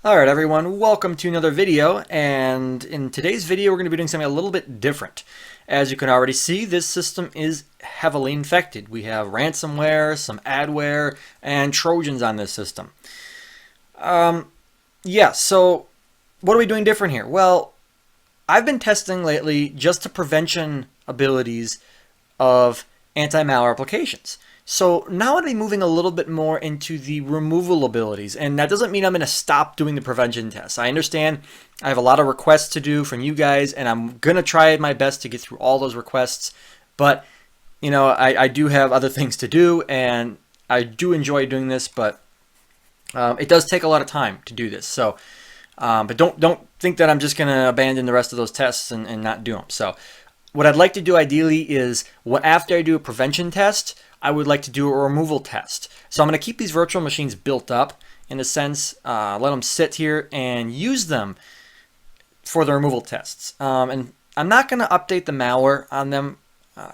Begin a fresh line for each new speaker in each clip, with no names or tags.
Alright everyone, welcome to another video, and in today's video we're going to be doing something a little bit different. As you can already see, this system is heavily infected. We have ransomware, some adware, and Trojans on this system. So what are we doing different here? Well, I've been testing lately just the prevention abilities of anti-malware applications. So now I'm going to be moving a little bit more into the removal abilities, and that doesn't mean I'm going to stop doing the prevention tests. I understand I have a lot of requests to do from you guys, and I'm going to try my best to get through all those requests, but you know, I do have other things to do, and I do enjoy doing this, but it does take a lot of time to do this. So, but don't think that I'm just going to abandon the rest of those tests and not do them. So what I'd like to do ideally is, after I do a prevention test, I would like to do a removal test. So I'm going to keep these virtual machines built up in a sense, let them sit here and use them for the removal tests. And I'm not going to update the malware on them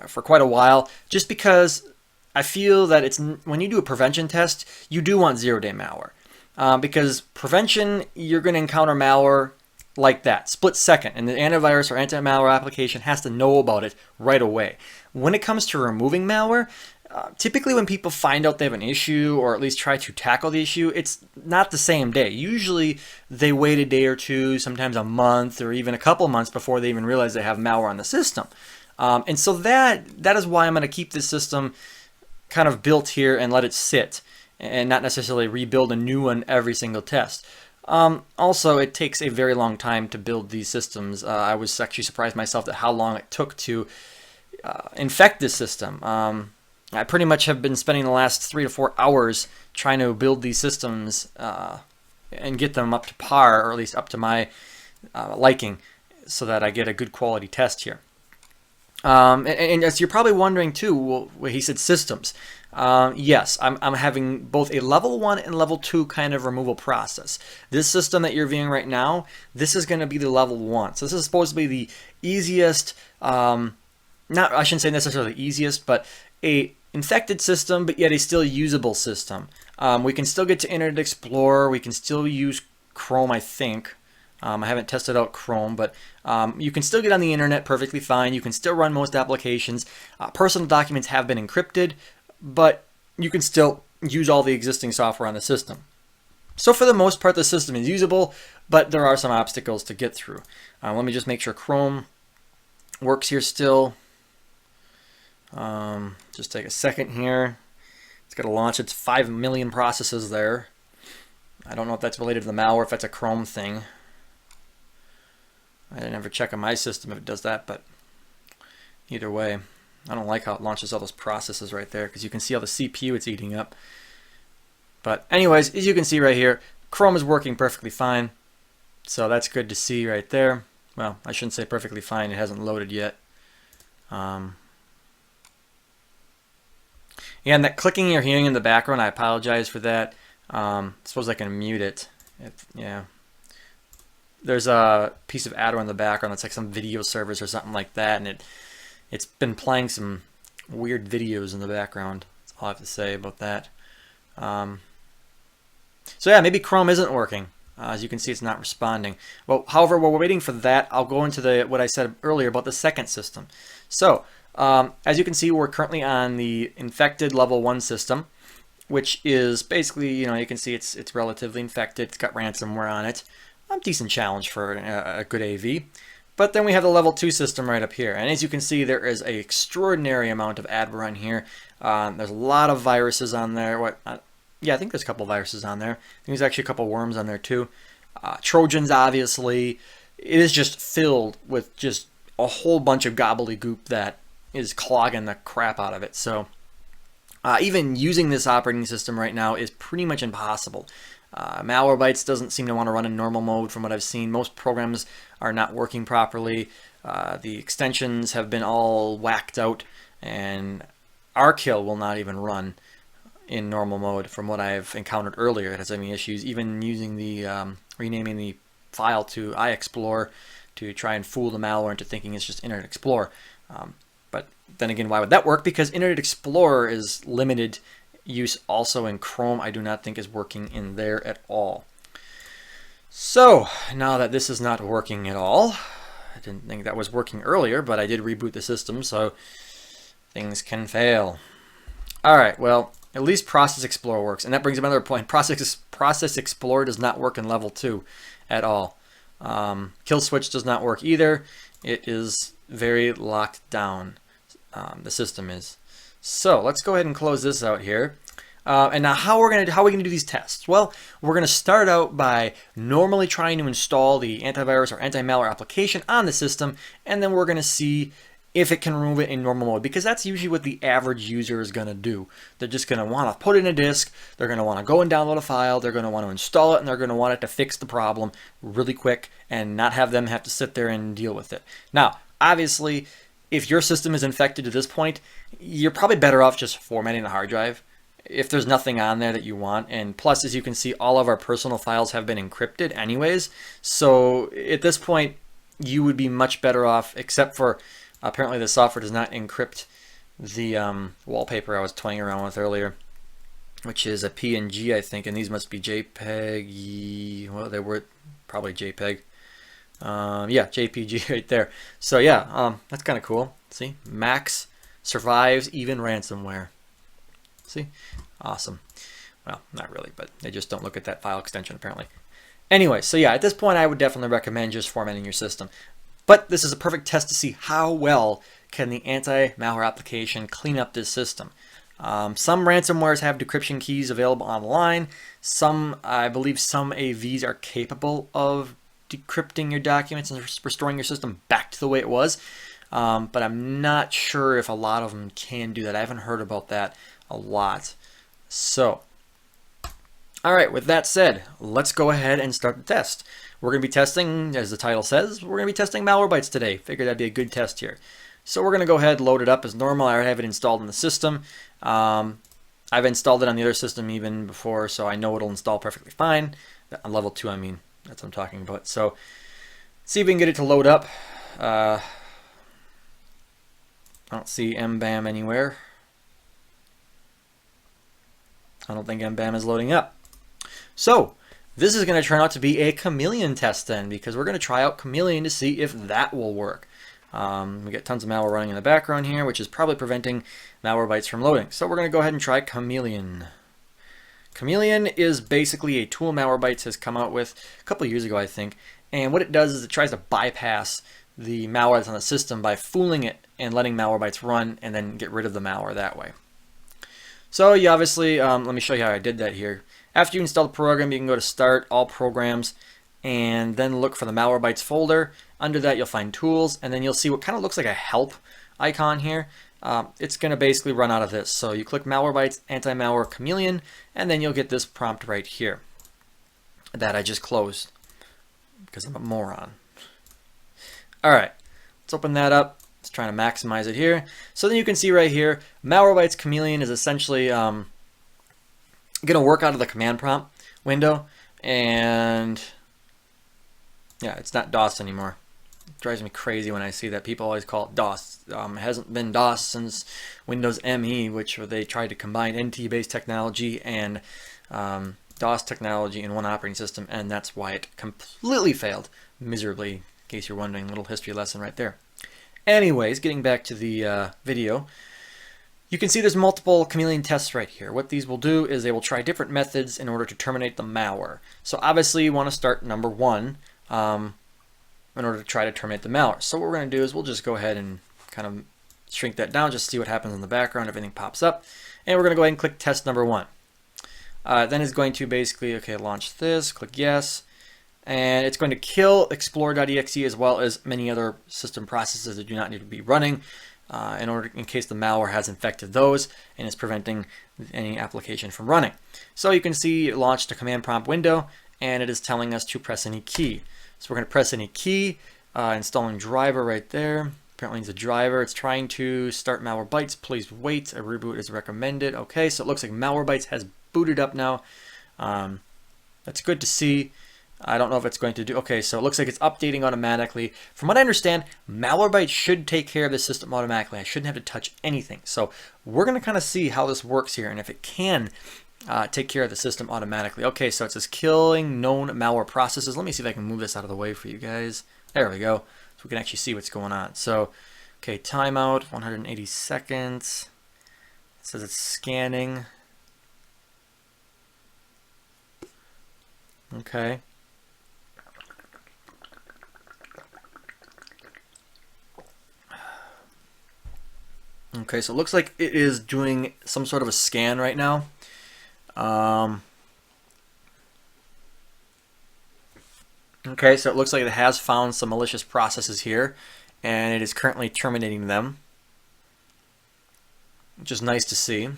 for quite a while, just because I feel that when you do a prevention test, you do want zero-day malware. Because prevention, you're going to encounter malware like that, split second, and the antivirus or anti-malware application has to know about it right away. When it comes to removing malware, typically when people find out they have an issue or at least try to tackle the issue, it's not the same day. Usually they wait a day or two, sometimes a month or even a couple months before they even realize they have malware on the system. And so that is why I'm going to keep this system kind of built here and let it sit and not necessarily rebuild a new one every single test. Also, it takes a very long time to build these systems. I was actually surprised myself at how long it took to infect this system. I pretty much have been spending the last 3 to 4 hours trying to build these systems and get them up to par, or at least up to my liking, so that I get a good quality test here. And as you're probably wondering too, well, he said systems. Yes, I'm having both a level 1 and level 2 kind of removal process. This system that you're viewing right now, this is going to be the level 1. So this is supposed to be the easiest, I shouldn't say necessarily the easiest, but a infected system, but yet a still usable system. We can still get to Internet Explorer. We can still use Chrome, I think. I haven't tested out Chrome, but you can still get on the internet perfectly fine. You can still run most applications. Personal documents have been encrypted, but you can still use all the existing software on the system. So for the most part, the system is usable, but there are some obstacles to get through. Let me just make sure Chrome works here still. Just take a second here. It's got to launch its 5 million processes there. I don't know if that's related to the malware, if that's a Chrome thing. I didn't ever check on my system if it does that, but either way, I don't like how it launches all those processes right there, because you can see all the CPU it's eating up. But anyways, as you can see right here, Chrome is working perfectly fine. So that's good to see right there. Well, I shouldn't say perfectly fine, it hasn't loaded yet. Yeah, and that clicking you're hearing in the background, I apologize for that. I suppose I can mute it. Yeah. There's a piece of adware in the background that's like some video service or something like that, and it's been playing some weird videos in the background. That's all I have to say about that. So yeah, maybe Chrome isn't working. As you can see, it's not responding. Well, however, while we're waiting for that, I'll go into what I said earlier about the second system. So as you can see, we're currently on the infected level 1 system, which is basically, you can see it's relatively infected. It's got ransomware on it. A decent challenge for a good AV. But then we have the level 2 system right up here. And as you can see, there is an extraordinary amount of adware on here. There's a lot of viruses on there. Yeah, I think there's a couple viruses on there. I think there's actually a couple worms on there too. Trojans, obviously. It is just filled with just a whole bunch of gobbledygook that is clogging the crap out of it. So even using this operating system right now is pretty much impossible. Malwarebytes doesn't seem to want to run in normal mode from what I've seen. Most programs are not working properly. The extensions have been all whacked out, and rkill will not even run in normal mode from what I've encountered earlier. It has any issues, even using the renaming the file to iExplore to try and fool the malware into thinking it's just Internet Explorer. But then again, why would that work? Because Internet Explorer is limited use also in Chrome. I do not think is working in there at all. So now that this is not working at all, I didn't think that was working earlier, but I did reboot the system, so things can fail. All right, well, at least Process Explorer works, and that brings up another point. Process Explorer does not work in level 2 at all. Kill Switch does not work either. It is very locked down. The system is. So let's go ahead and close this out here. And now how are we going to do these tests? Well, we're going to start out by normally trying to install the antivirus or anti-malware application on the system, and then we're going to see if it can remove it in normal mode, because that's usually what the average user is going to do. They're just going to want to put it in a disk, they're going to want to go and download a file, they're going to want to install it, and they're going to want it to fix the problem really quick and not have them have to sit there and deal with it. Now, obviously, if your system is infected to this point, you're probably better off just formatting the hard drive if there's nothing on there that you want. And plus, as you can see, all of our personal files have been encrypted anyways. So at this point, you would be much better off, except for apparently the software does not encrypt the wallpaper I was toying around with earlier, which is a PNG, I think, and these must be JPEG. Well, they were probably JPEG. Yeah, JPG right there. So yeah, that's kind of cool. See, Max survives even ransomware. See, awesome. Well, not really, but they just don't look at that file extension apparently. Anyway, so yeah, at this point I would definitely recommend just formatting your system. But this is a perfect test to see how well can the anti-malware application clean up this system. Some ransomwares have decryption keys available online. Some, I believe some AVs are capable of decrypting your documents and restoring your system back to the way it was. But I'm not sure if a lot of them can do that. I haven't heard about that a lot. So, all right, with that said, let's go ahead and start the test. We're going to be testing, as the title says, we're going to be testing Malwarebytes today. Figured that'd be a good test here. So we're going to go ahead and load it up as normal. I already have it installed in the system. I've installed it on the other system even before, so I know it'll install perfectly fine. On level 2, I mean. That's what I'm talking about. So, see if we can get it to load up. I don't see mbam anywhere. I don't think mbam is loading up. So, this is going to turn out to be a Chameleon test then, because we're going to try out Chameleon to see if that will work. We get tons of malware running in the background here, which is probably preventing Malwarebytes from loading. So we're going to go ahead and try Chameleon. Chameleon is basically a tool Malwarebytes has come out with a couple of years ago, I think. And what it does is it tries to bypass the malware that's on the system by fooling it and letting Malwarebytes run and then get rid of the malware that way. So you obviously, let me show you how I did that here. After you install the program, you can go to Start, All Programs, and then look for the Malwarebytes folder. Under that, you'll find Tools, and then you'll see what kind of looks like a Help icon here. It's going to basically run out of this. So you click Malwarebytes Anti-Malware Chameleon, and then you'll get this prompt right here that I just closed because I'm a moron. All right, let's open that up. Let's try to maximize it here. So then you can see right here, Malwarebytes Chameleon is essentially going to work out of the command prompt window, and yeah, it's not DOS anymore. It drives me crazy when I see that. People always call it DOS. It hasn't been DOS since Windows ME, which they tried to combine NT-based technology and DOS technology in one operating system, and that's why it completely failed miserably. In case you're wondering, a little history lesson right there. Anyways, getting back to the video, you can see there's multiple Chameleon tests right here. What these will do is they will try different methods in order to terminate the malware. So obviously you want to start number 1 in order to try to terminate the malware. So what we're going to do is we'll just go ahead and kind of shrink that down, just see what happens in the background, everything pops up. And we're going to go ahead and click test number 1. Then it's going to basically, okay, launch this, click yes. And it's going to kill explorer.exe as well as many other system processes that do not need to be running in case the malware has infected those and is preventing any application from running. So you can see it launched a command prompt window, and it is telling us to press any key. So we're going to press any key, installing driver right there. Apparently it's a driver. It's trying to start Malwarebytes. Please wait. A reboot is recommended. Okay, so it looks like Malwarebytes has booted up now. That's good to see. I don't know if it's going to do. Okay, so it looks like it's updating automatically. From what I understand, Malwarebytes should take care of the system automatically. I shouldn't have to touch anything. So we're going to kind of see how this works here, and if it can take care of the system automatically. Okay, so it says killing known malware processes. Let me see if I can move this out of the way for you guys. There we go. So we can actually see what's going on. So, okay, timeout, 180 seconds. It says it's scanning. Okay. Okay, so it looks like it is doing some sort of a scan right now. Okay, so it looks like it has found some malicious processes here, and it is currently terminating them, which is nice to see.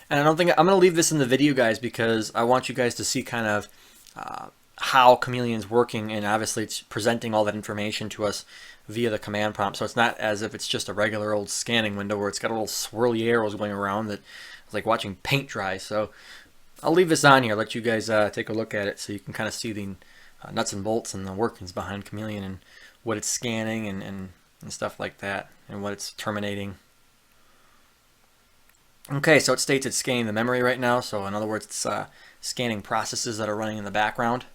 And I don't think I'm going to leave this in the video, guys, because I want you guys to see kind of how Chameleon's working, and obviously it's presenting all that information to us via the command prompt. So it's not as if it's just a regular old scanning window where it's got little swirly arrows going around that it's like watching paint dry. So I'll leave this on here, let you guys take a look at it so you can kind of see the nuts and bolts and the workings behind Chameleon and what it's scanning and stuff like that, and what it's terminating. Okay, so it states it's scanning the memory right now. So in other words, it's scanning processes that are running in the background.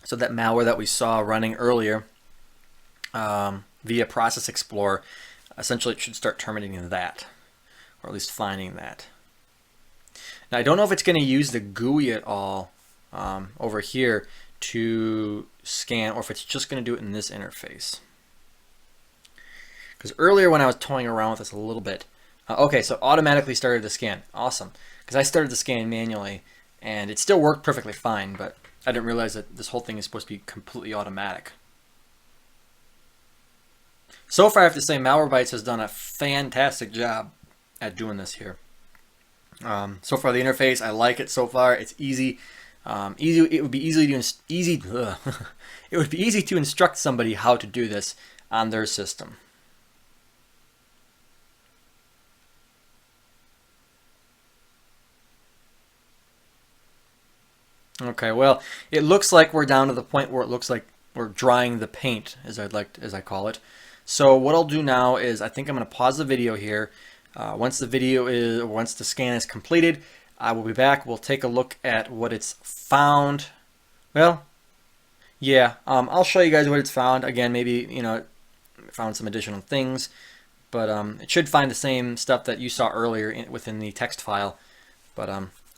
So that malware that we saw running earlier via Process Explorer, essentially it should start terminating that, or at least finding that. Now I don't know if it's going to use the GUI at all over here to scan, or if it's just going to do it in this interface. Because earlier when I was toying around with this a little bit, okay, so automatically started the scan. Awesome. Because I started the scan manually, and it still worked perfectly fine, but I didn't realize that this whole thing is supposed to be completely automatic. So far, I have to say, Malwarebytes has done a fantastic job at doing this here. So far, the interface, I like it so far. It's easy. It would be it would be easy to instruct somebody how to do this on their system. Okay, well, it looks like we're down to the point where it looks like we're drying the paint, as I call it. So what I'll do now is I think I'm going to pause the video here. Once the scan is completed, I will be back. We'll take a look at what it's found. Well, yeah, I'll show you guys what it's found. Again, maybe it found some additional things, but it should find the same stuff that you saw earlier within the text file. But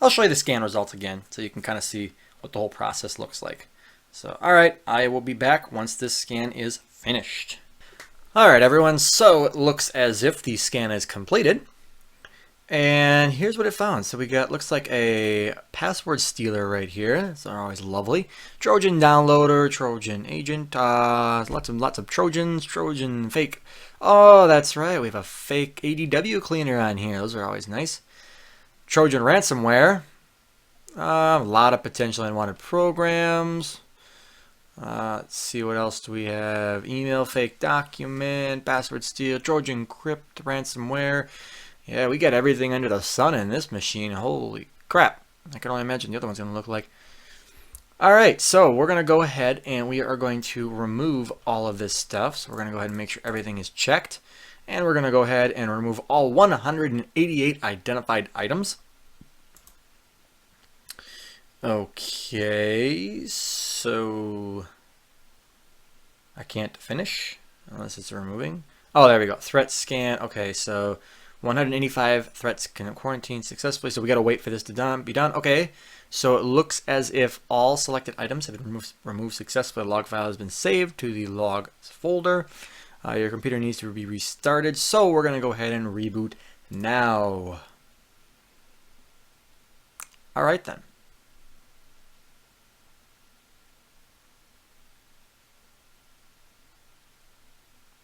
I'll show you the scan results again so you can kind of see what the whole process looks like. So, alright, I will be back once this scan is finished. Alright everyone, so it looks as if the scan is completed. And here's what it found. So we got, looks like a password stealer right here. It's always lovely. Trojan downloader, Trojan agent, lots of Trojans, Trojan fake. Oh, that's right, we have a fake ADW cleaner on here. Those are always nice. Trojan ransomware, a lot of potential unwanted programs. Let's see, what else do we have? Email fake document, password steal, Trojan crypt, ransomware. Yeah, we got everything under the sun in this machine. Holy crap. I can only imagine the other one's going to look like. Alright, so we're going to go ahead and we are going to remove all of this stuff. So we're going to go ahead and make sure everything is checked. And we're going to go ahead and remove all 188 identified items. Okay, so I can't finish unless it's removing. Oh, there we go. Threat scan. Okay, so 185 threats can quarantine successfully. So we got to wait for this to be done. Okay, so it looks as if all selected items have been removed successfully. The log file has been saved to the logs folder. Your computer needs to be restarted, so we're going to go ahead and reboot now. Alright then.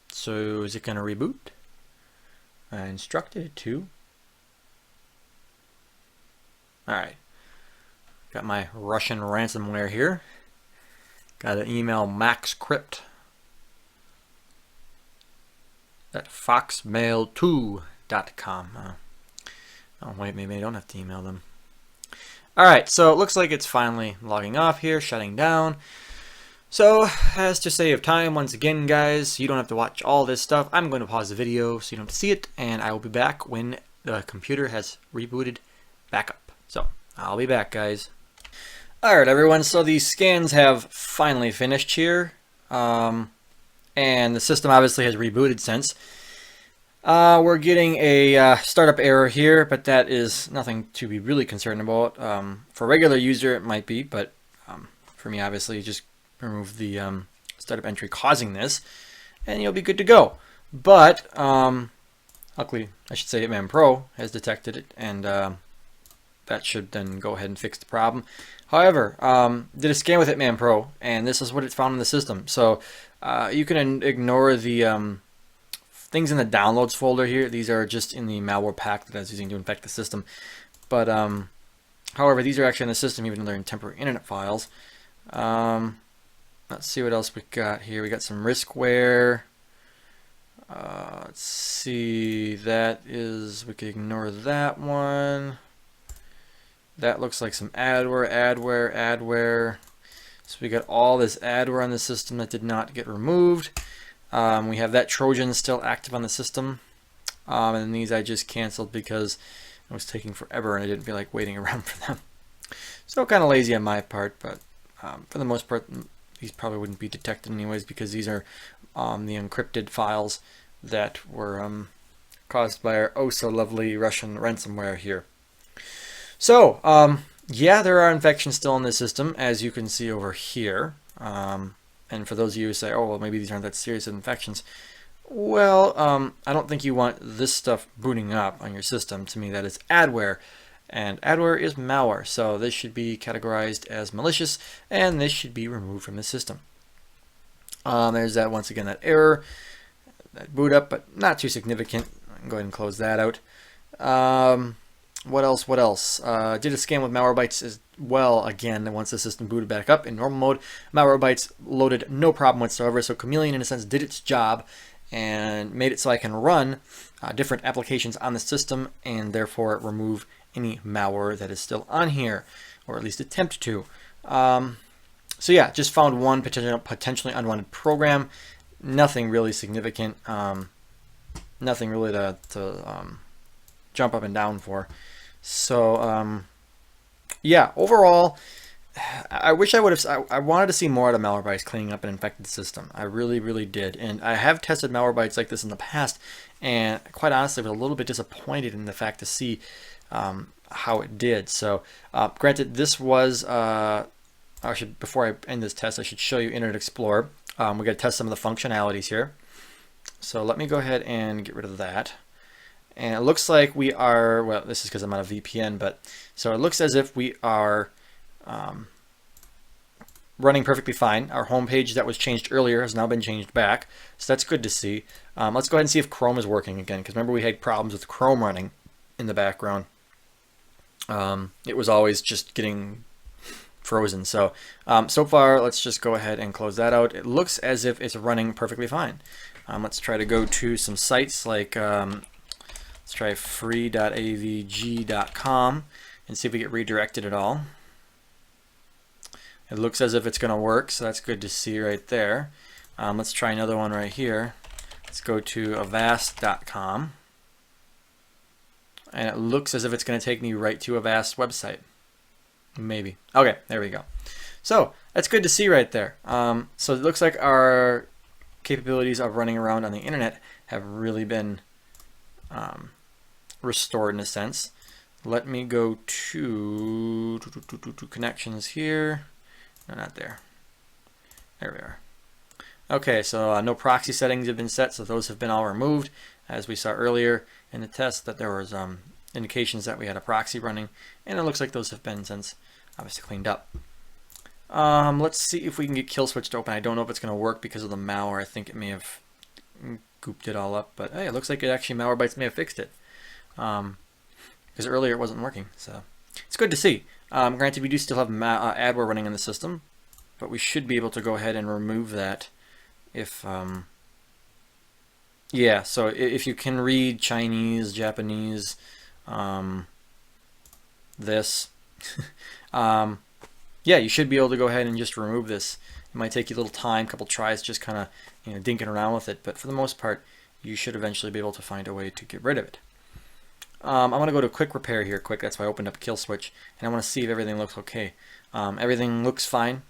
So is it going to reboot? I instructed it to. Alright. Got my Russian ransomware here. Got an email maxcrypt at foxmail2.com. Oh wait, maybe I don't have to email them. Alright, so it looks like it's finally logging off here, shutting down. So, as to save time, once again guys, you don't have to watch all this stuff. I'm going to pause the video so you don't have to see it, and I will be back when the computer has rebooted back up. So, I'll be back guys. Alright everyone, so the scans have finally finished here. And the system obviously has rebooted since. We're getting a startup error here, but that is nothing to be really concerned about. For a regular user it might be, but for me obviously just remove the startup entry causing this and you'll be good to go. But luckily, I should say Hitman Pro has detected it, and that should then go ahead and fix the problem. However, did a scan with Hitman Pro, and this is what it found in the system. So you can ignore the things in the downloads folder here. These are just in the malware pack that I was using to infect the system. But however, these are actually in the system, even though they're in temporary internet files. Let's see what else we got here. We got some riskware. Let's see, that is, we can ignore that one. That looks like some adware. So we got all this adware on the system that did not get removed. We have that Trojan still active on the system. And these I just canceled because it was taking forever and I didn't feel like waiting around for them. So kind of lazy on my part, but for the most part, these probably wouldn't be detected anyways because these are the encrypted files that were caused by our oh so lovely Russian ransomware here. So yeah, there are infections still in the system, as you can see over here. And for those of you who say, oh well, maybe these aren't that serious infections, well, I don't think you want this stuff booting up on your system. To me, that is adware. And adware is malware, so this should be categorized as malicious, and this should be removed from the system. There's that, once again, that error, that boot up, but not too significant. I can go ahead and close that out. What else? Did a scan with Malwarebytes as well, again, once the system booted back up in normal mode. Malwarebytes loaded no problem whatsoever, so Chameleon, in a sense, did its job and made it so I can run different applications on the system and therefore remove any malware that is still on here, or at least attempt to. So yeah, just found one potentially unwanted program. Nothing really significant. Nothing really to jump up and down for. So yeah, overall, I wish I would have. I wanted to see more out of Malwarebytes cleaning up an infected system. I really did, and I have tested Malwarebytes like this in the past, and quite honestly, I was a little bit disappointed in the fact to see how it did. So granted, this was before I end this test, I should show you Internet Explorer. We got to test some of the functionalities here. So let me go ahead and get rid of that. And it looks like we are, well, this is because I'm on a VPN, but so it looks as if we are running perfectly fine. Our home page that was changed earlier has now been changed back, so that's good to see. Let's go ahead and see if Chrome is working again, because remember we had problems with Chrome running in the background. It was always just getting frozen. So so far, let's just go ahead and close that out. It looks as if it's running perfectly fine. Let's try to go to some sites like let's try free.avg.com and see if we get redirected at all. It looks as if it's going to work, so that's good to see right there. Let's try another one right here. Let's go to avast.com. And it looks as if it's going to take me right to Avast website. Maybe. Okay, there we go. So that's good to see right there. So it looks like our capabilities of running around on the internet have really been restored in a sense. Let me go to connections here. No, not there. There we are. Okay, so no proxy settings have been set, so those have been all removed. As we saw earlier in the test, that there was indications that we had a proxy running, and it looks like those have been since obviously cleaned up. Let's see if we can get kill switch to open. I don't know if it's going to work because of the malware. I think it may have gooped it all up, but hey, it looks like it actually Malwarebytes may have fixed it, because earlier it wasn't working. So it's good to see. Granted, we do still have adware running in the system, but we should be able to go ahead and remove that if yeah, so if you can read Chinese, Japanese, this. Yeah, you should be able to go ahead and just remove this. It might take you a little time, a couple tries, just kind of dinking around with it, but for the most part, you should eventually be able to find a way to get rid of it. I'm going to go to quick repair here quick. That's why I opened up kill switch, and I want to see if everything looks okay. Everything looks fine.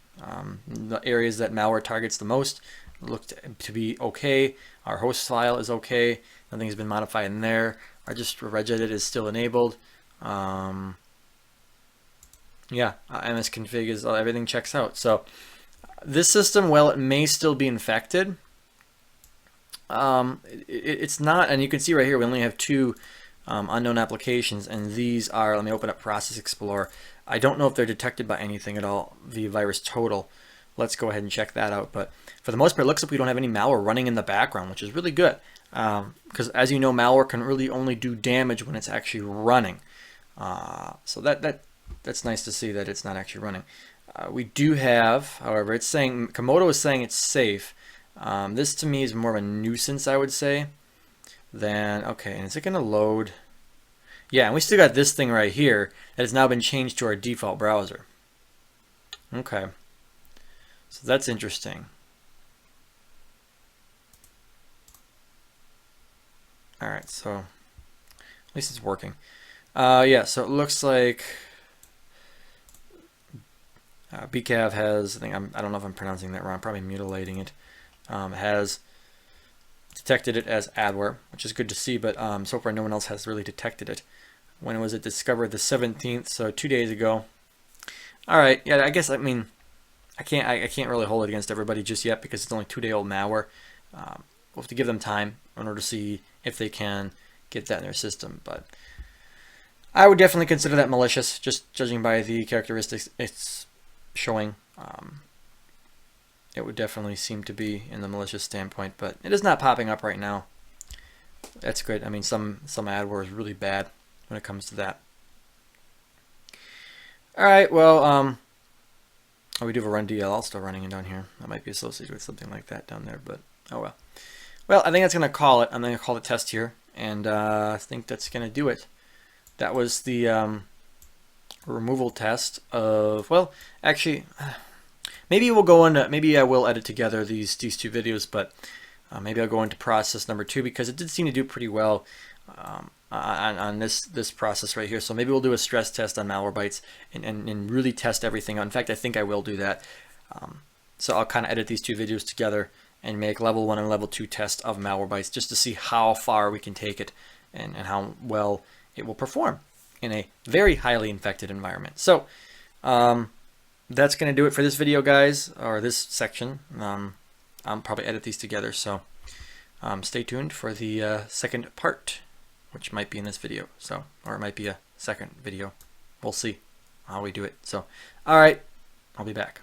The areas that malware targets the most look to be okay. Our host file is okay. Nothing has been modified in there. Our just regedit is still enabled. Yeah, msconfig is everything checks out. So this system, while it may still be infected, it's not. And you can see right here we only have 2 unknown applications, and these are, let me open up Process Explorer. I don't know if they're detected by anything at all via virus total. Let's go ahead and check that out. But for the most part, it looks like we don't have any malware running in the background, which is really good. Because as you know, malware can really only do damage when it's actually running. So that's nice to see that it's not actually running. We do have, however, it's saying, Komodo is saying it's safe. This to me is more of a nuisance, I would say. Then, okay, and is it going to load? Yeah, and we still got this thing right here that has now been changed to our default browser. Okay, so that's interesting. All right, so at least it's working. Yeah, so it looks like BCAV has, I don't know if I'm pronouncing that wrong, probably mutilating it, has detected it as adware, which is good to see, but so far no one else has really detected it. When was it discovered? The 17th, so 2 days ago. All right, yeah, I guess, I mean, I can't really hold it against everybody just yet because it's only 2-day-old malware. We'll have to give them time in order to see if they can get that in their system, but I would definitely consider that malicious, just judging by the characteristics it's showing. It would definitely seem to be in the malicious standpoint, but it is not popping up right now. That's good. I mean, some adware is really bad when it comes to that. All right, well, oh, we do have a run DLL still running in down here. That might be associated with something like that down there, but oh well. Well, I think that's going to call it. I'm going to call the test here, and I think that's going to do it. That was the removal test of, well, actually, maybe we'll go into, maybe I will edit together these 2 videos, but maybe I'll go into process number 2 because it did seem to do pretty well on this process right here. So maybe we'll do a stress test on Malwarebytes and really test everything. In fact, I think I will do that. So I'll kind of edit these 2 videos together and make level 1 and level 2 test of Malwarebytes just to see how far we can take it and how well it will perform in a very highly infected environment. So that's going to do it for this video, guys, or this section. I'll probably edit these together, so stay tuned for the second part, which might be in this video, so, or it might be a second video. We'll see how we do it. So, all right, I'll be back.